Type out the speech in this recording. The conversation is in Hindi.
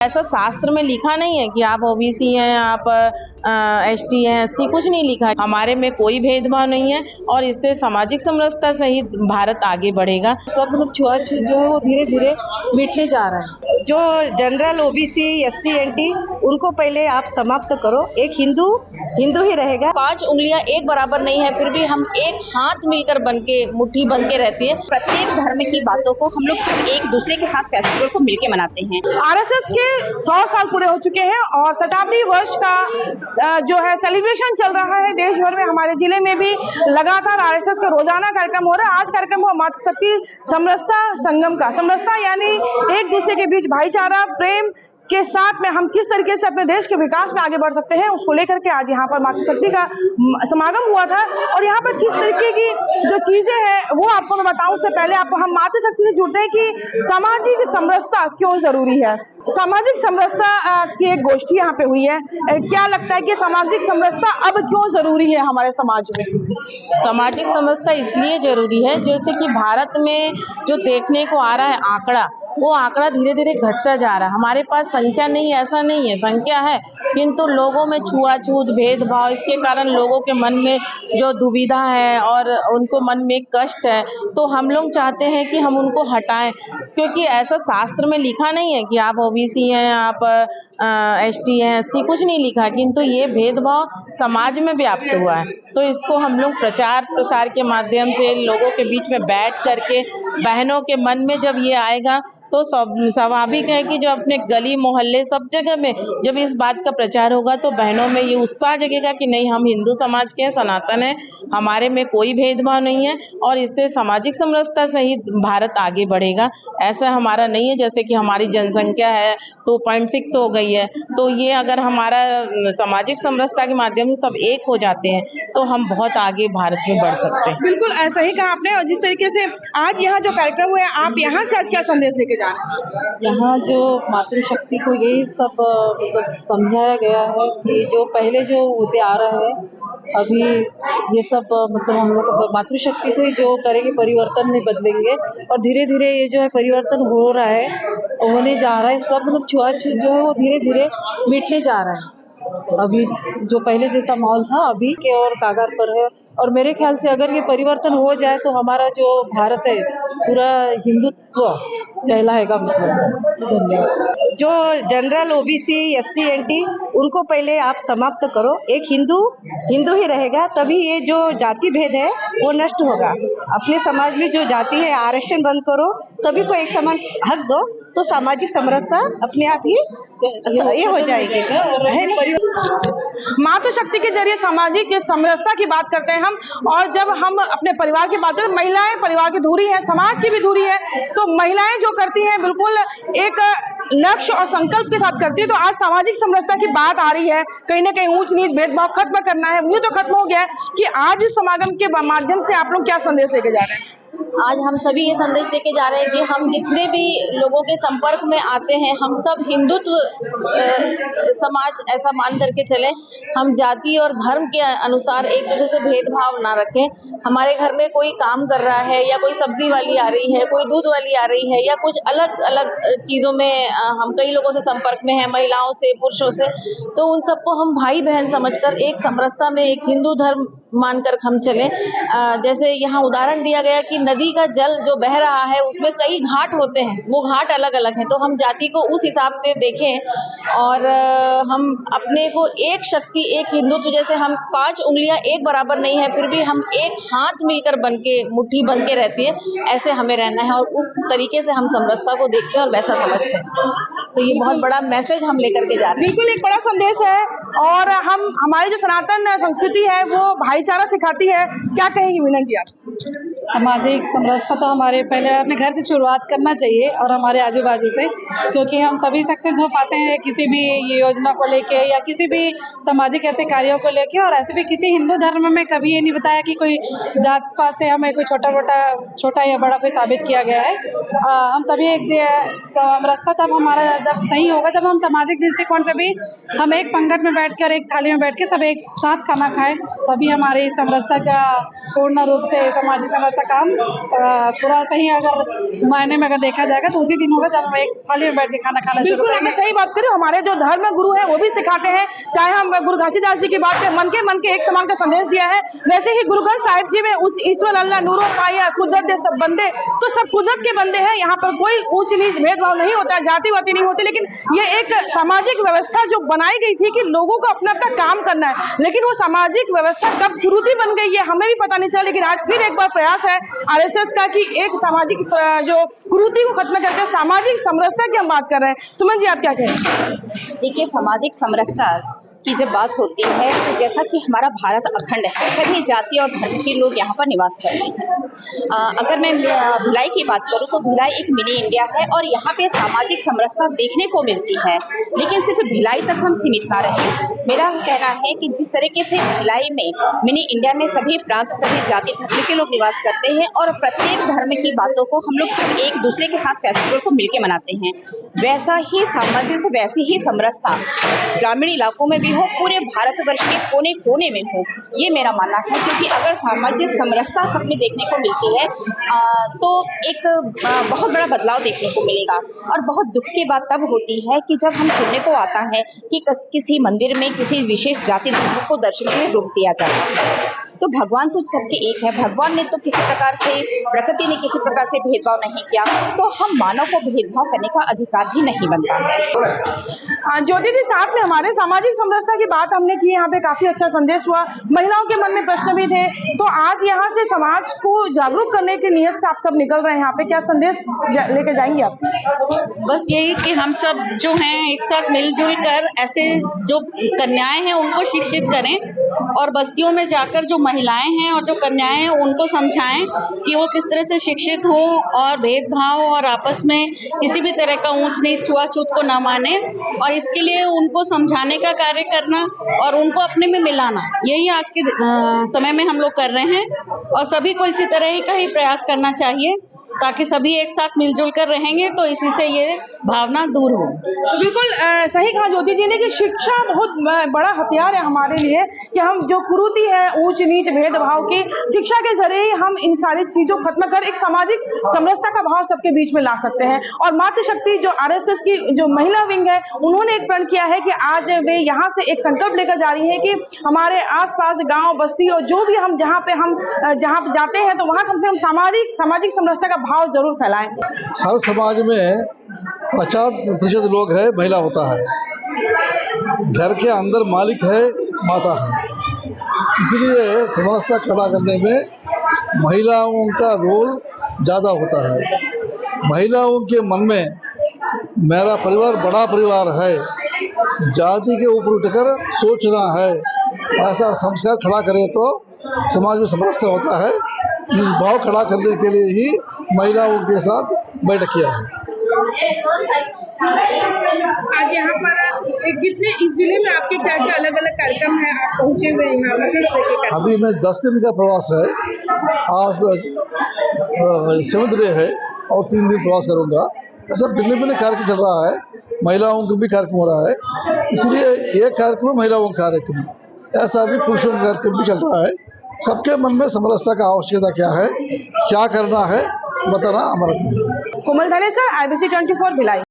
ऐसा शास्त्र में लिखा नहीं है कि आप ओबीसी हैं, आप एसटी हैं, एससी, कुछ नहीं लिखा है। हमारे में कोई भेदभाव नहीं है और इससे सामाजिक समरसता से ही भारत आगे बढ़ेगा। सब लोग छुआछूत जो है वो धीरे धीरे मिटने जा रहा है। जो जनरल ओबीसी एससी एनटी उनको पहले आप समाप्त करो। एक हिंदू हिंदू ही रहेगा। 5 उंगलियां एक बराबर नहीं है, फिर भी हम एक हाथ मिलकर बनके मुट्ठी बन के रहती है। प्रत्येक धर्म की बातों को हम लोग सब एक दूसरे के साथ फेस्टिवल को मिलके मनाते हैं। आरएसएस के 100 साल पूरे हो चुके हैं और शताब्दी वर्ष का जो है सेलिब्रेशन चल रहा है देश भर में। हमारे जिले में भी लगातार आरएसएस का रोजाना कार्यक्रम हो रहा है। आज कार्यक्रम हुआ मातृशक्ति समरसता संगम का। समरसता यानी एक दूसरे के बीच भाईचारा, प्रेम के साथ में हम किस तरीके से अपने देश के विकास में आगे बढ़ सकते हैं, उसको लेकर के आज यहाँ पर मातृशक्ति का समागम हुआ था। और यहाँ पर किस तरीके की जो चीजें हैं वो आपको मैं बताऊं, उससे पहले आपको हम मातृशक्ति से जुड़ते हैं कि सामाजिक समरसता क्यों जरूरी है। सामाजिक समरसता की एक गोष्ठी यहाँ पे हुई है। क्या लगता है कि सामाजिक समरसता अब क्यों जरूरी है हमारे समाज में? सामाजिक समरसता इसलिए जरूरी है, जैसे कि भारत में जो देखने को आ रहा है आंकड़ा, वो आंकड़ा धीरे धीरे घटता जा रहा है। हमारे पास संख्या नहीं है, ऐसा नहीं है, संख्या है, किंतु लोगों में छुआछूत, भेदभाव, इसके कारण लोगों के मन में जो दुविधा है और उनको मन में कष्ट है, तो हम लोग चाहते हैं कि हम उनको हटाएं। क्योंकि ऐसा शास्त्र में लिखा नहीं है कि आप ओबीसी हैं, आप एसटी हैं, एससी, कुछ नहीं लिखा है, किंतु ये भेदभाव समाज में व्याप्त हुआ है। तो इसको हम लोग प्रचार प्रसार के माध्यम से लोगों के बीच में बैठ करके, बहनों के मन में जब ये आएगा तो स्वाभाविक है कि जो अपने गली मोहल्ले सब जगह में जब इस बात का प्रचार होगा तो बहनों में ये उत्साह जगेगा कि नहीं, हम हिंदू समाज के हैं, सनातन है, हमारे में कोई भेदभाव नहीं है और इससे सामाजिक समरसता से ही भारत आगे बढ़ेगा। ऐसा हमारा नहीं है जैसे कि हमारी जनसंख्या है 2.6 हो गई है, तो ये अगर हमारा सामाजिक समरसता के माध्यम से सब एक हो जाते हैं तो हम बहुत आगे भारत में बढ़ सकते हैं। बिल्कुल ऐसा ही कहा आपने। और जिस तरीके से आज यहाँ जो कार्यक्रम हुआ है, आप यहाँ से आज क्या संदेश लेके जा रहे हैं? यहाँ जो मातृशक्ति को यही सब मतलब समझाया गया है कि जो पहले जो होते आ रहा है, अभी ये सब मतलब हम लोग मातृशक्ति को ही जो करेंगे, परिवर्तन नहीं बदलेंगे और धीरे धीरे ये जो है परिवर्तन हो रहा है, होने जा रहा है। सब मतलब छुआछूत जो है वो धीरे धीरे मिटने जा रहा है। अभी जो पहले जैसा माहौल था अभी के और कागार पर है और मेरे ख्याल से अगर ये परिवर्तन हो जाए तो हमारा जो भारत है पूरा हिंदुत्व कहलाएगा। मतलब धन्यवाद। जो जनरल ओबीसी एससी एनटी उनको पहले आप समाप्त करो। एक हिंदू हिंदू ही रहेगा, तभी ये जो जाति भेद है वो नष्ट होगा। अपने समाज में जो जाति है आरक्षण बंद करो, सभी को एक समान हक दो, तो सामाजिक समरसता अपने आप ही ये हो जाएगी। मातृशक्ति के जरिए सामाजिक समरसता की बात करते हैं हम, और जब हम अपने परिवार की बात करें, महिलाएं परिवार की धुरी है, समाज की भी धुरी है, तो महिलाएं जो करती हैं बिल्कुल एक लक्ष्य और संकल्प के साथ करती है। तो आज सामाजिक समरसता की बात आ रही है, कहीं ना कहीं ऊंच नीच भेदभाव खत्म करना है। ये तो खत्म हो गया है कि आज इस समागम के माध्यम से आप लोग क्या संदेश लेके जा रहे हैं? आज हम सभी ये संदेश लेके जा रहे हैं कि हम जितने भी लोगों के संपर्क में आते हैं, हम सब हिंदुत्व समाज ऐसा मान करके चलें। हम जाति और धर्म के अनुसार एक दूसरे से भेदभाव ना रखें। हमारे घर में कोई काम कर रहा है या कोई सब्जी वाली आ रही है, कोई दूध वाली आ रही है या कुछ अलग अलग चीज़ों में हम कई लोगों से संपर्क में हैं, महिलाओं से, पुरुषों से, तो उन सबको हम भाई बहन समझकर एक समरसता में, एक हिंदू धर्म मानकर हम चलें। जैसे यहाँ उदाहरण दिया गया कि नदी का जल जो बह रहा है उसमें कई घाट होते हैं, वो घाट अलग अलग हैं, तो हम जाति को उस हिसाब से देखें और हम अपने को एक शक्ति, एक हिंदुत्व, जैसे हम 5 उंगलियां एक बराबर नहीं है, फिर भी हम एक हाथ मिलकर बनके मुट्ठी बन के रहती है, ऐसे हमें रहना है और उस तरीके से हम समरसता को देखते हैं और वैसा समझते हैं। तो ये बहुत बड़ा मैसेज हम लेकर के जा रहे हैं। बिल्कुल एक बड़ा संदेश है और हम हमारी जो सनातन संस्कृति है वो भाईचारा सिखाती है। क्या कहेंगी मीना जी आप? सामाजिक समरसता तो हमारे पहले अपने घर से शुरुआत करना चाहिए और हमारे आजू बाजू से, क्योंकि हम तभी सक्सेस हो पाते हैं किसी भी योजना को लेके या किसी भी सामाजिक ऐसे कार्यों को लेके। और ऐसे भी किसी हिंदू धर्म में कभी ये नहीं बताया कि कोई जात पात से हमें कोई छोटा या बड़ा कोई साबित किया गया है। हम तभी एक समरसता तब हमारा जब सही होगा जब हम सामाजिक दृष्टिकोण से भी हम एक पंगत में बैठ कर, एक थाली में बैठ के सब एक साथ खाना खाएं, तभी हमारी समरसता का पूर्ण रूप से सामाजिक समरसता काम पूरा कहीं अगर महीने में अगर देखा जाएगा तो उसी दिन होगा जब हम एक थाली में बैठ के खाना खाना शुरू बिल्कुल आपने करेंगे। सही बात करी। हमारे जो धर्म गुरु है वो भी सिखाते हैं, चाहे हम गुरु घासीदास जी की बात करें, मन के एक समान का संदेश दिया है। वैसे ही गुरु ग्रंथ साहिब जी में उस ईश्वर अल्लाह नूरो पाया कुदरत दे सब बंदे, तो सब कुदरत के बंदे हैं। यहाँ पर कोई ऊंच नीच भेदभाव नहीं होता है, जाति वाति नहीं होती। लेकिन ये एक सामाजिक व्यवस्था जो बनाई गई थी कि लोगों को अपना अपना काम करना है, लेकिन वो सामाजिक व्यवस्था कब कुरीति बन गई है हमें भी पता नहीं चला। लेकिन आज फिर एक बार प्रयास है आरएसएस का कि एक सामाजिक जो कुरीति को खत्म करके सामाजिक समरसता की हम बात कर रहे हैं। सुमन जी आप क्या कहें? देखिए, सामाजिक समरसता की जब बात होती है तो जैसा कि हमारा भारत अखंड है, सभी जाति और धर्म के लोग यहाँ पर निवास करते हैं। अगर मैं भिलाई की बात करूँ तो भिलाई एक मिनी इंडिया है और यहाँ पे सामाजिक समरसता देखने को मिलती है, लेकिन सिर्फ भिलाई तक हम सीमित ना रहे। मेरा कहना है कि जिस तरीके से भिलाई में मिनी इंडिया में सभी प्रांत, सभी जाति धर्म के लोग निवास करते हैं और प्रत्येक धर्म की बातों को हम लोग सब एक दूसरे के साथ फेस्टिवल को मिलकर मनाते हैं, वैसा ही सामंजस्य, वैसी ही समरसता ग्रामीण इलाकों में भी हो, पूरे भारतवर्ष के कोने कोने में हो, ये मेरा मानना है। क्योंकि अगर सामाजिक समरसता सब में देखने को मिलती है तो एक बहुत बड़ा बदलाव देखने को मिलेगा। और बहुत दुख की बात तब होती है कि जब हम सुनने को आता है कि किसी मंदिर में किसी विशेष जाति धर्म को दर्शन के लिए रोक दिया जाता है। तो भगवान तो सबके एक है, भगवान ने तो किसी प्रकार से, प्रकृति ने किसी प्रकार से भेदभाव नहीं किया, तो हम मानव को भेदभाव करने का अधिकार भी नहीं बनता है। ज्योति जी, साथ में हमारे सामाजिक समरसता की बात हमने की, यहाँ पे काफी अच्छा संदेश हुआ, महिलाओं के मन में प्रश्न भी थे, तो आज यहाँ से समाज को जागरूक करने की नियत से आप सब निकल रहे हैं। यहाँ पे क्या संदेश लेके जाएंगे आप? बस यही कि हम सब जो हैं एक साथ मिलजुल कर ऐसे जो कन्याएं हैं उनको शिक्षित करें और बस्तियों में जाकर जो महिलाएं हैं और जो कन्याएं हैं उनको समझाएं कि वो किस तरह से शिक्षित हों और भेदभाव और आपस में किसी भी तरह का ऊंच नीच छुआछूत को ना माने, और इसके लिए उनको समझाने का कार्य करना और उनको अपने में मिलाना, यही आज के समय में हम लोग कर रहे हैं। और सभी को इसी तरह का ही प्रयास करना चाहिए ताकि सभी एक साथ मिलजुल कर रहेंगे तो इसी से ये भावना दूर हो। बिल्कुल सही कहा ज्योति जी ने कि शिक्षा बहुत बड़ा हथियार है हमारे लिए कि हम जो कुरीति है, ऊंच नीच भेदभाव की, शिक्षा के जरिए ही हम इन सारी चीजों को खत्म कर एक सामाजिक समरसता का भाव सबके बीच में ला सकते हैं। और मातृशक्ति जो आरएसएस की जो महिला विंग है, उन्होंने एक प्रण किया है कि आज वे यहाँ से एक संकल्प लेकर जा रही है कि हमारे आसपास गाँव बस्ती और जो भी हम जहाँ पे जाते हैं तो वहाँ कम से कम सामाजिक समरसता का भाव जरूर फैलाएं। हर समाज में 50% लोग है महिला होता है, घर के अंदर मालिक है माता है, इसलिए समरसता खड़ा करने में महिलाओं का रोल ज़्यादा होता है। महिलाओं के मन में मेरा परिवार बड़ा परिवार है, जाति के ऊपर उठकर सोचना है, ऐसा संस्कार खड़ा करें तो समाज में समरसता होता है। इस भाव खड़ा करने के लिए ही महिलाओं के साथ बैठक किया है। आज यहाँ पर कितने इस जिले में आपके क्या क्या अलग अलग कार्यक्रम है, आप पहुँचे हुए यहाँ पर? अभी मैं 10 दिन का प्रवास है, आज 7th डे है और 3 दिन प्रवास करूँगा। ऐसा भिन्न कार्यक्रम चल रहा है, महिलाओं का भी कार्यक्रम हो रहा है, इसलिए एक कार्यक्रम महिलाओं का कार्यक्रम, ऐसा भी पुरुषों का कार्यक्रम भी चल रहा है। सबके मन में समरसता का आवश्यकता क्या है, क्या करना है, बताना हमारा। कोमल धनेसर, IBC 24 भिलाई।